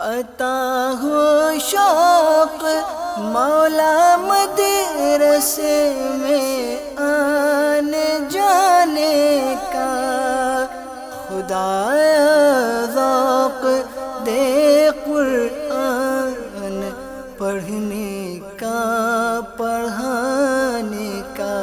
عطا ہو شوق مولا مدرسے میں آنے جانے کا، خدایا ذوق دے قرآن پڑھنے کا، پڑھانے کا۔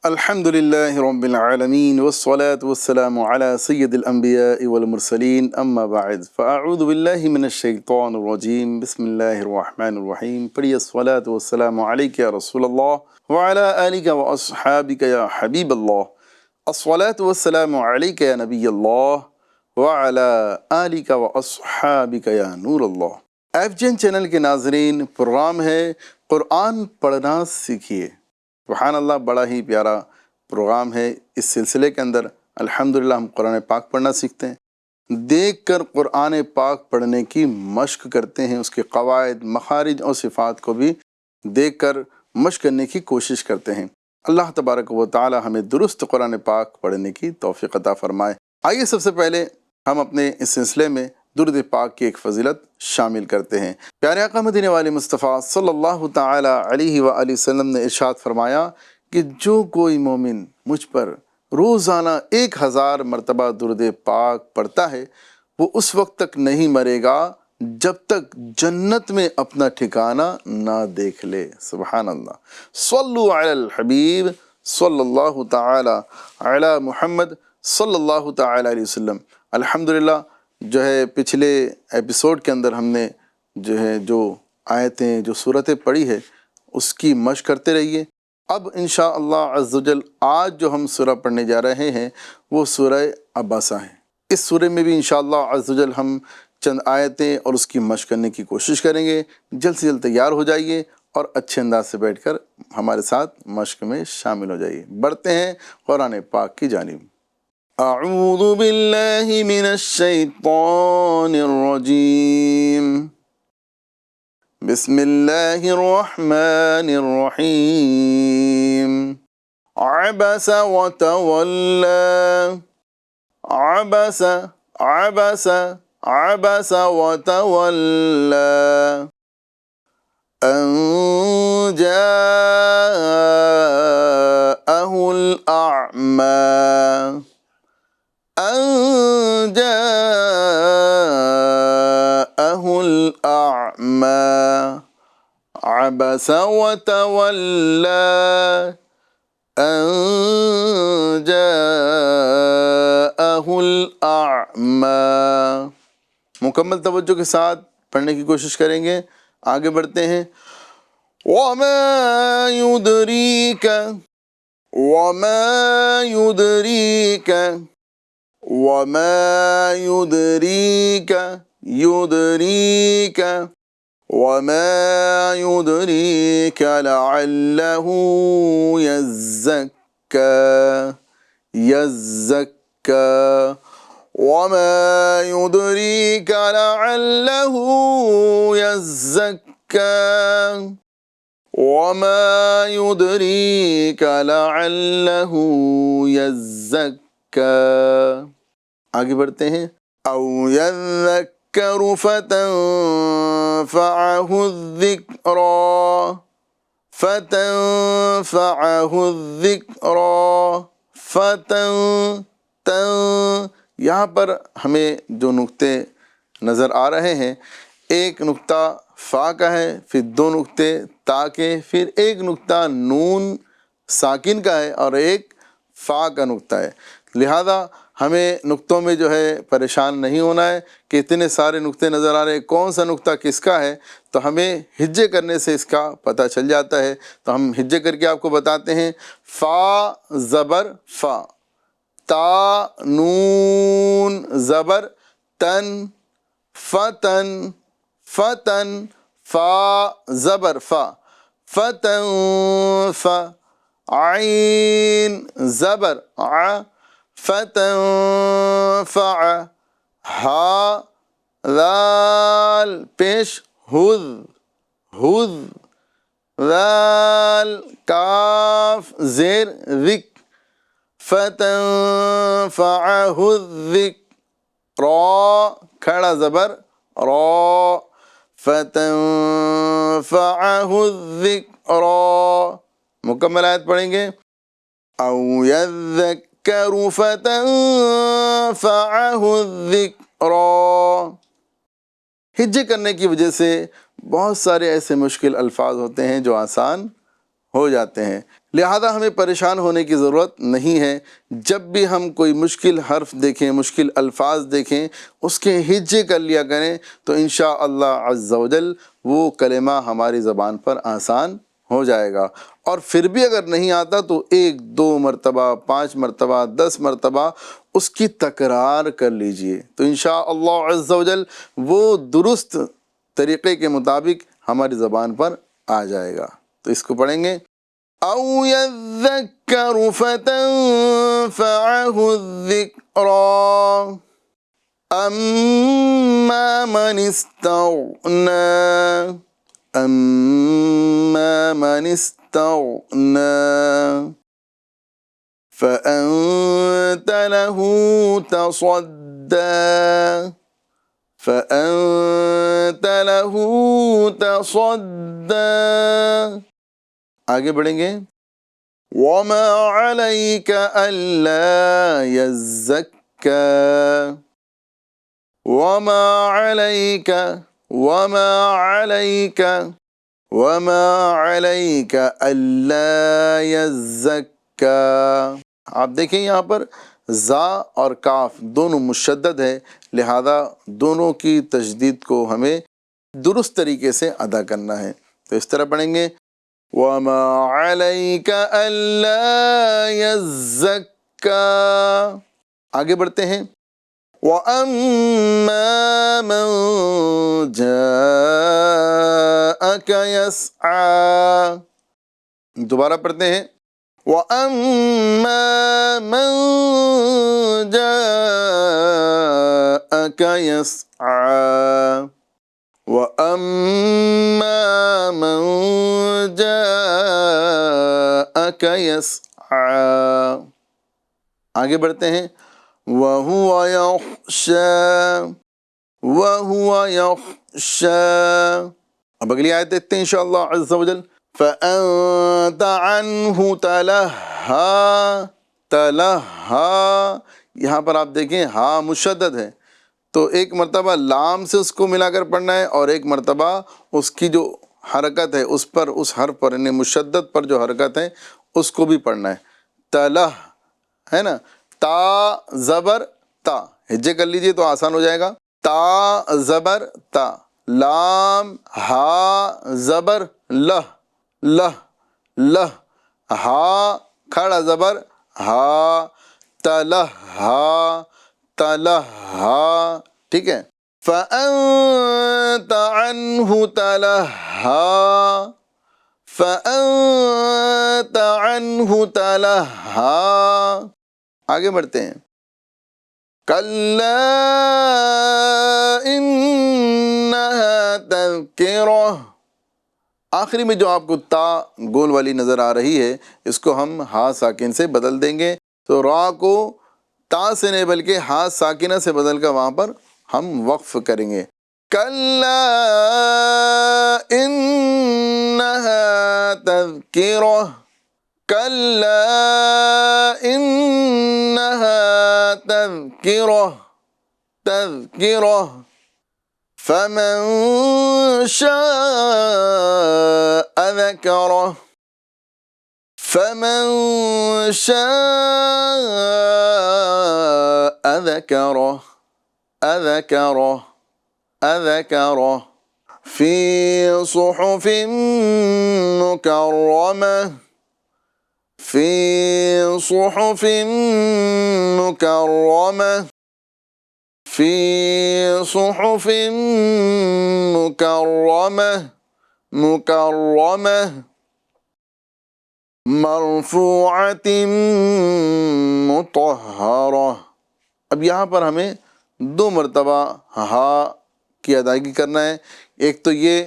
الحمد لله رب العالمين والصلاة والسلام على سيد الأنبياء والمرسلين أما بعد فأعوذ بالله من الشيطان الرجيم بسم الله الرحمن الرحيم پڑھیے الصلاة والسلام عليك يا رسول الله وعلى آلك وأصحابك يا حبيب الله، الصلاة والسلام عليك يا نبي الله وعلى آلك وأصحابك يا نور الله۔ FGN چینل کے ناظرین، پروگرام ہے قرآن پڑھنا سیکھیے۔ سبحان اللہ، بڑا ہی پیارا پروگرام ہے۔ اس سلسلے کے اندر الحمدللہ ہم قرآن پاک پڑھنا سیکھتے ہیں، دیکھ کر قرآن پاک پڑھنے کی مشق کرتے ہیں، اس کے قواعد، مخارج اور صفات کو بھی دیکھ کر مشق کرنے کی کوشش کرتے ہیں۔ اللہ تبارک و تعالی ہمیں درست قرآن پاک پڑھنے کی توفیق عطا فرمائے۔ آئیے سب سے پہلے ہم اپنے اس سلسلے میں درود پاک کی ایک فضیلت شامل کرتے ہیں۔ پیارے آقا مدینے والے مصطفیٰ صلی اللہ تعالی علیہ وآلہ وسلم نے ارشاد فرمایا کہ جو کوئی مومن مجھ پر روزانہ 1000 مرتبہ درود پاک پڑھتا ہے، وہ اس وقت تک نہیں مرے گا جب تک جنت میں اپنا ٹھکانہ نہ دیکھ لے۔ سبحان اللہ۔ صلو علی الحبیب صلی اللہ تعالی علی محمد صلی اللہ تعالی علیہ وسلم۔ الحمدللہ جو ہے پچھلے ایپیسوڈ کے اندر ہم نے جو آیتیں، جو صورتیں پڑھی ہے، اس کی مشق کرتے رہیے۔ اب انشاءاللہ عز و جل آج جو ہم سورہ پڑھنے جا رہے ہیں وہ سورہ عباسہ ہے۔ اس سورہ میں بھی انشاءاللہ عز و جل ہم چند آیتیں اور اس کی مشق کرنے کی کوشش کریں گے۔ جلد سے جلد تیار ہو جائیے اور اچھے انداز سے بیٹھ کر ہمارے ساتھ مشق میں شامل ہو جائیے۔ بڑھتے ہیں قرآن پاک کی جانب۔ اعوذ باللہ من الشیطان الرجیم، بسم اللہ الرحمن الرحیم۔ عبس وتولی، عبس عبس عبس وتولی ان جاءہ الاعمی، أن جاءه الأعمى عبس وتولى أن جاءه الأعمى۔ مکمل توجہ کے ساتھ پڑھنے کی کوشش کریں گے۔ آگے بڑھتے ہیں۔ وما يدريك وما يدريك وما يدريك يدريك وما يدريك لعله يزكى يزكى وما يدريك لعله يزكى وما يدريك لعله يزكى۔ آگے بڑھتے ہیں۔ او يذکر فتنفعه الذکرى فتنفعه الذکرى یہاں پر ہمیں جو نقطے نظر آ رہے ہیں، ایک نقطہ فا کا ہے، پھر 2 نقطے تا کے، پھر ایک نقطہ نون ساکن کا ہے اور ایک فا کا نقطہ ہے۔ لہذا ہمیں نقطوں میں جو ہے پریشان نہیں ہونا ہے کہ اتنے سارے نقطے نظر آ رہے ہیں، کون سا نقطہ کس کا ہے، تو ہمیں ہجے کرنے سے اس کا پتہ چل جاتا ہے۔ تو ہم ہجے کر کے آپ کو بتاتے ہیں۔ فا زبر فا، تا نون زبر تن، فتن فتن، فا زبر فا، فتن فا، عین زبر ع، فتنفع، ہا ذال پیش ہذ ہذ، ذال کاف زیر ذک، فتنفعہ الذک را کھڑا زبر را فتنفعه الذکرى مکمل آیت پڑھیں گے او یذکر فتنفعه الذکرى ہجے کرنے کی وجہ سے بہت سارے ایسے مشکل الفاظ ہوتے ہیں جو آسان ہو جاتے ہیں، لہذا ہمیں پریشان ہونے کی ضرورت نہیں ہے۔ جب بھی ہم کوئی مشکل حرف دیکھیں، مشکل الفاظ دیکھیں، اس کے ہجے کر لیا کریں تو انشاءاللہ عز و جل وہ کلمہ ہماری زبان پر آسان ہو جائے گا۔ اور پھر بھی اگر نہیں آتا تو 1 2 مرتبہ 5 مرتبہ 10 مرتبہ اس کی تکرار کر لیجئے تو انشاءاللہ عز و جل وہ درست طریقے کے مطابق ہماری زبان پر آ جائے گا۔ تو اس کو پڑھیں گے او یذکر فتنفعه الذکرى اما من استغنى اما من استغنى فأنت له تصدى فأنت له تصدى آگے بڑھیں گے وما عليك ألا يزكى وما عليك وما عليك وما عليك ألا يزكى آپ دیکھیں یہاں پر زا اور کاف دونوں مشدد ہے، لہذا دونوں کی تشدید کو ہمیں درست طریقے سے ادا کرنا ہے۔ تو اس طرح پڑھیں گے وَمَا عَلَيْكَ أَلَّا يَزَّكَّى آگے بڑھتے ہیں وَأَمَّا مَن جَاءَكَ يَسْعَى دوبارہ پڑھتے ہیں وَأَمَّا مَن جَاءَكَ يَسْعَى وَأَمَّا مَن جَاءَكَ يَسْعَى آگے بڑھتے ہیں وَهُوَ يَخْشَى وَهُوَ يَخْشَى اب اگلی آیت دیکھتے ہیں انشاءاللہ عز و جل فَأَنْتَ عَنْهُ تَلَهَّى تَلَهَّى یہاں پر آپ دیکھیں ہا مشدد ہے تو ایک مرتبہ لام سے اس کو ملا کر پڑھنا ہے اور ایک مرتبہ اس کی جو حرکت ہے اس پر اس حرف پر یعنی مشدد پر جو حرکت ہے اس کو بھی پڑھنا ہے تلہ ہے نا تا زبر تا ہجے کر لیجئے تو آسان ہو جائے گا تا زبر تا لام ہا زبر لہ لہ لہ ہا کھڑا زبر ہا تلہا تلہا ٹھیک ہے فَأَنْتَ عَنْهُ تَلَهَّى فَأَنْتَ عَنْهُ تَلَهَّى آگے بڑھتے ہیں كَلَّا إِنَّهَا تَذْكِرَةٌ آخری میں جو آپ کو تا گول والی نظر آ رہی ہے اس کو ہم ہا ساکن سے بدل دیں گے تو را کو تا سے نہیں بلکہ ہا ساکنہ سے بدل کر وہاں پر ہم وقف کریں گے کلا انہا تذکرہ کلا انہا تذکرہ تذکرہ فمن شاء ذکرہ فمن شاء ذكره أذكره أذكره في صحف مكرمة في صحف مكرمة في صحف مكرمة مكرمة مرفوعۃ مطہرہ اب یہاں پر ہمیں 2 مرتبہ ہا کی ادائیگی کرنا ہے ایک تو یہ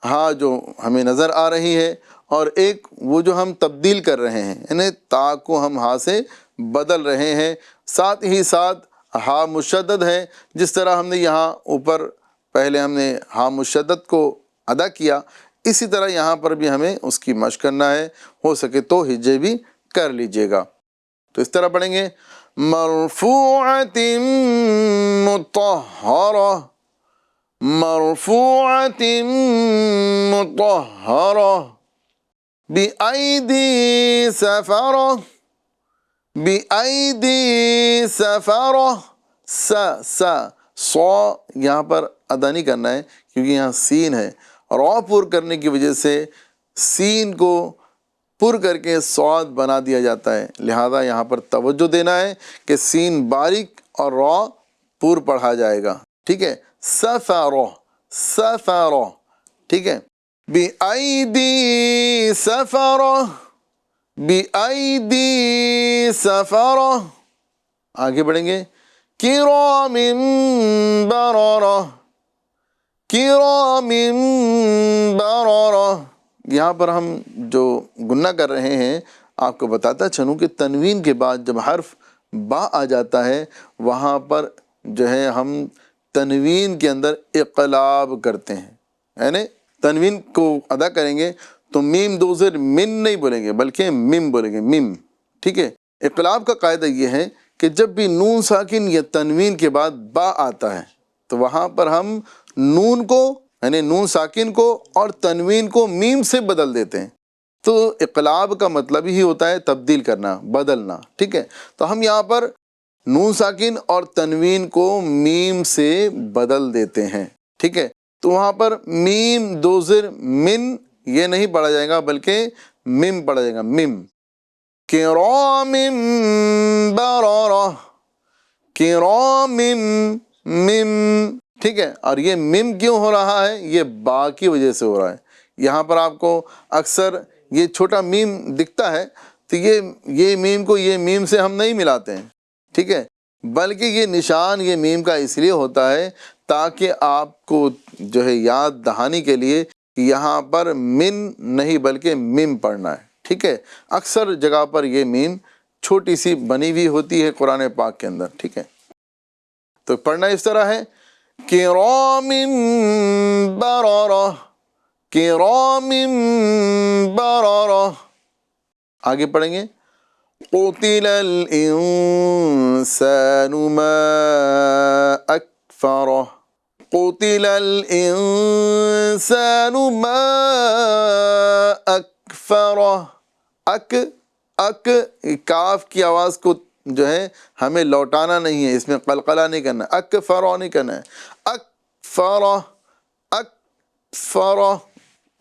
ہا جو ہمیں نظر آ رہی ہے اور ایک وہ جو ہم تبدیل کر رہے ہیں یعنی تا کو ہم ہا سے بدل رہے ہیں ساتھ ہی ساتھ ہا مشدد ہے، جس طرح ہم نے یہاں اوپر پہلے ہم نے ہا مشدد کو ادا کیا، اسی طرح یہاں پر بھی ہمیں اس کی مشق کرنا ہے، ہو سکے تو ہجے بھی کر لیجئے گا۔ تو اس طرح پڑھیں گے مرفوعۃ مطہرہ، مرفوعۃ مطہرہ، بِأَيْدِي سَفَرَةٍ، بِأَيْدِي سَفَرَةٍ، سو یہاں پر ادا نہیں کرنا ہے کیونکہ یہاں سین ہے، را پر کرنے کی وجہ سے سین کو پر کر کے صاد بنا دیا جاتا ہے، لہذا یہاں پر توجہ دینا ہے کہ سین باریک اور را پر پڑھا جائے گا، ٹھیک ہے، سفرہ، سفرہ، ٹھیک ہے، بِأَيْدِي سَفَرَةٍ، بِأَيْدِي سَفَرَةٍ، آگے بڑھیں گے کِرَامٍ بَرَرَةٍ، کِرَامٍ بَرَرَةٍ، یہاں پر ہم جو گنہ کر رہے ہیں آپ کو بتاتا چلوں کہ تنوین کے بعد جب حرف با آ جاتا ہے وہاں پر جو ہے ہم تنوین کے اندر اقلاب کرتے ہیں، یعنی تنوین کو ادا کریں گے تو میم دو زیر من نہیں بولیں گے بلکہ مم بولیں گے، مم، ٹھیک ہے۔ اقلاب کا قاعدہ یہ ہے کہ جب بھی نون ساکن یا تنوین کے بعد با آتا ہے تو وہاں پر ہم نون کو یعنی نون ساکن کو اور تنوین کو میم سے بدل دیتے ہیں، تو اقلاب کا مطلب ہی ہوتا ہے تبدیل کرنا، بدلنا، ٹھیک ہے۔ تو ہم یہاں پر نون ساکن اور تنوین کو میم سے بدل دیتے ہیں، ٹھیک ہے۔ تو وہاں پر میم دو زیر من یہ نہیں پڑھا جائے گا بلکہ مم پڑھا جائے گا، مم، کرام بررہ، کرام مم، ٹھیک ہے۔ اور یہ مم کیوں ہو رہا ہے؟ یہ با کی وجہ سے ہو رہا ہے۔ یہاں پر آپ کو اکثر یہ چھوٹا میم دکھتا ہے تو یہ میم کو یہ میم سے ہم نہیں ملاتے ہیں، ٹھیک ہے، بلکہ یہ نشان یہ میم کا اس لیے ہوتا ہے تاکہ آپ کو جو ہے یاد دہانی کے لیے یہاں پر من نہیں بلکہ مم پڑھنا ہے، ٹھیک ہے۔ اکثر جگہ پر یہ میم چھوٹی سی بنی ہوئی ہوتی ہے قرآن پاک کے اندر، ٹھیک ہے۔ تو پڑھنا اس طرح ہے کرام بررہ، کرام بررہ، آگے پڑھیں گے قتل الانسان ما اکفرہ، قتل الانسان ما اکفرہ، اک کاف کی آواز کو جو ہے ہمیں لوٹانا نہیں ہے، اس میں قلقلہ نہیں کرنا، اکفرہ نہیں کرنا ہے، اکفرہ، اکفرہ،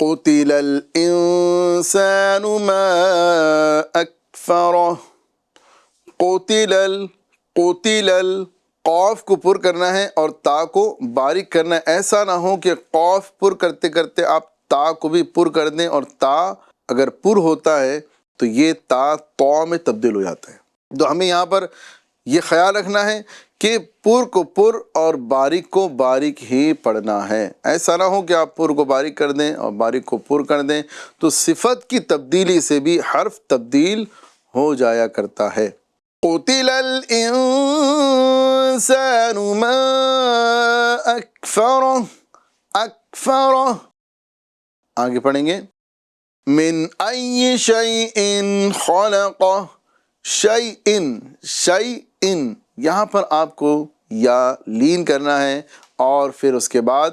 قتل الانسان ما اکفرہ، قتل قتل، قاف کو پر کرنا ہے اور تا کو باریک کرنا ہے، ایسا نہ ہو کہ قاف پر کرتے کرتے آپ تا کو بھی پر کر دیں، اور تا اگر پر ہوتا ہے تو یہ تا تو میں تبدیل ہو جاتا ہے۔ تو ہمیں یہاں پر یہ خیال رکھنا ہے کہ پر کو پر اور باریک کو باریک ہی پڑھنا ہے، ایسا نہ ہو کہ آپ پر کو باریک کر دیں اور باریک کو پر کر دیں، تو صفت کی تبدیلی سے بھی حرف تبدیل ہو جایا کرتا ہے۔ قتل الانسان ما اکفرہ، اکفرہ، آگے پڑھیں گے من ای شیء خلقہ، شیء، شیء، یہاں پر آپ کو یا لین کرنا ہے اور پھر اس کے بعد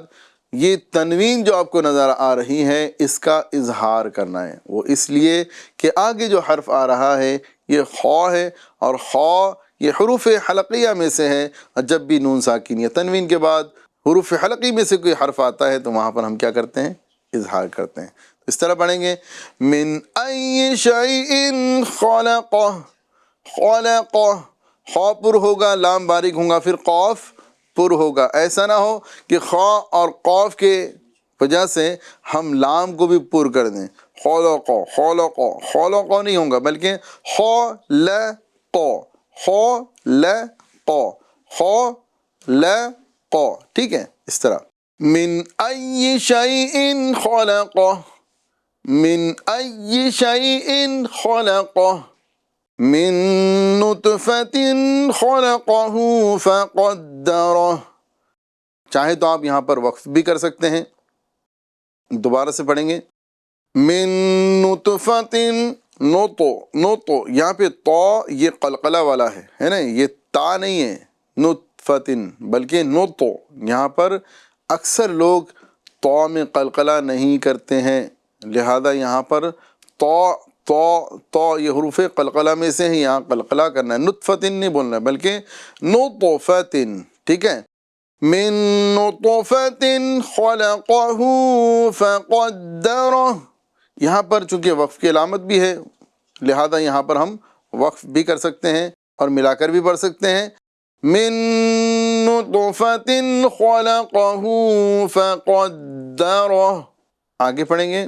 یہ تنوین جو آپ کو نظر آ رہی ہے اس کا اظہار کرنا ہے، وہ اس لیے کہ آگے جو حرف آ رہا ہے یہ خا ہے، اور خا یہ حروف حلقیہ میں سے ہے، اور جب بھی نون ساکن یا تنوین کے بعد حروف حلقی میں سے کوئی حرف آتا ہے تو وہاں پر ہم کیا کرتے ہیں؟ اظہار کرتے ہیں۔ اس طرح پڑھیں گے من ای شیء خلقہ، خلقہ، خا پر ہوگا، لام باریک ہوگا، پھر قاف پر ہوگا، ایسا نہ ہو کہ خا اور قاف کے وجہ سے ہم لام کو بھی پر کر دیں، خلقہ، خلقہ، خلقہ نہیں ہوگا بلکہ خلقہ، خلقہ، خلقہ، ٹھیک ہے۔ اس طرح من ای شیء خلقہ، من ای شیء خلقہ، من نطفة خلقه فقدره. چاہے تو آپ یہاں پر وقف بھی کر سکتے ہیں. دوبارہ سے پڑھیں گے. من نطفة، نوتو یہاں پہ تو یہ قلقلہ والا ہے نا، یہ تا نہیں ہے نطفتن بلکہ نوتو. یہاں پر اکثر لوگ تو میں قلقلہ نہیں کرتے ہیں، لہذا یہاں پر تو یہ حروف قلقلہ میں سے ہیں، یہاں قلقلہ کرنا ہے. نطفتن نہیں بولنا ہے بلکہ نطفتن. ٹھیک ہے. من نطفة خلقه فقدره. یہاں پر چونکہ وقف کی علامت بھی ہے لہذا یہاں پر ہم وقف بھی کر سکتے ہیں اور ملا کر بھی پڑھ سکتے ہیں. من نطفة خلقه فقدره. آگے پڑھیں گے.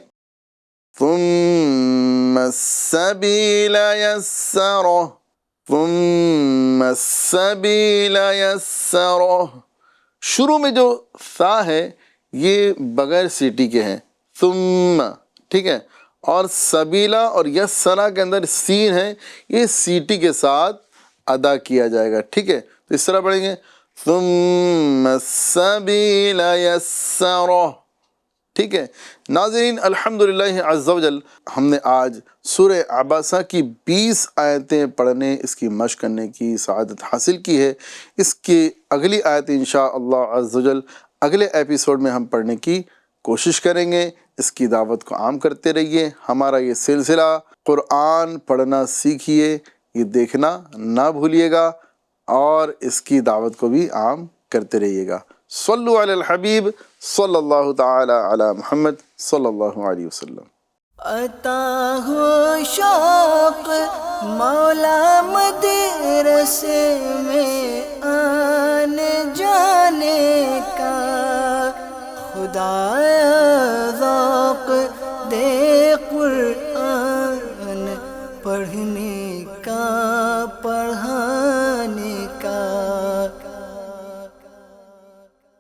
ثم السبيل يسره. ثم السبيل يسره. شروع میں جو ثا ہے یہ بغیر سیٹی کے ہیں، ثم. ٹھیک ہے. اور سبیلا اور یسرا کے اندر سین ہے، یہ سیٹی کے ساتھ ادا کیا جائے گا. ٹھیک ہے. تو اس طرح پڑھیں گے. ثم السبیل یسرہ. ٹھیک ہے. ناظرین، الحمدللہ عز و جل ہم نے آج سورہ عبسہ کی 20 آیتیں پڑھنے، اس کی مشق کرنے کی سعادت حاصل کی ہے. اس کی اگلی آیت انشاءاللہ عز و جل اگلے ایپیسوڈ میں ہم پڑھنے کی کوشش کریں گے. اس کی دعوت کو عام کرتے رہیے. ہمارا یہ سلسلہ قرآن پڑھنا سیکھیے، یہ دیکھنا نہ بھولیے گا اور اس کی دعوت کو بھی عام کرتے رہیے گا. صلو علی الحبیب صلی اللہ تعالی علی محمد صلی اللہ علیہ وسلم. عطا ہو شوق مولا مدرسے میں آنے جانے کا، خدایا ذوق دے قرآن پڑھنے کا، پڑھا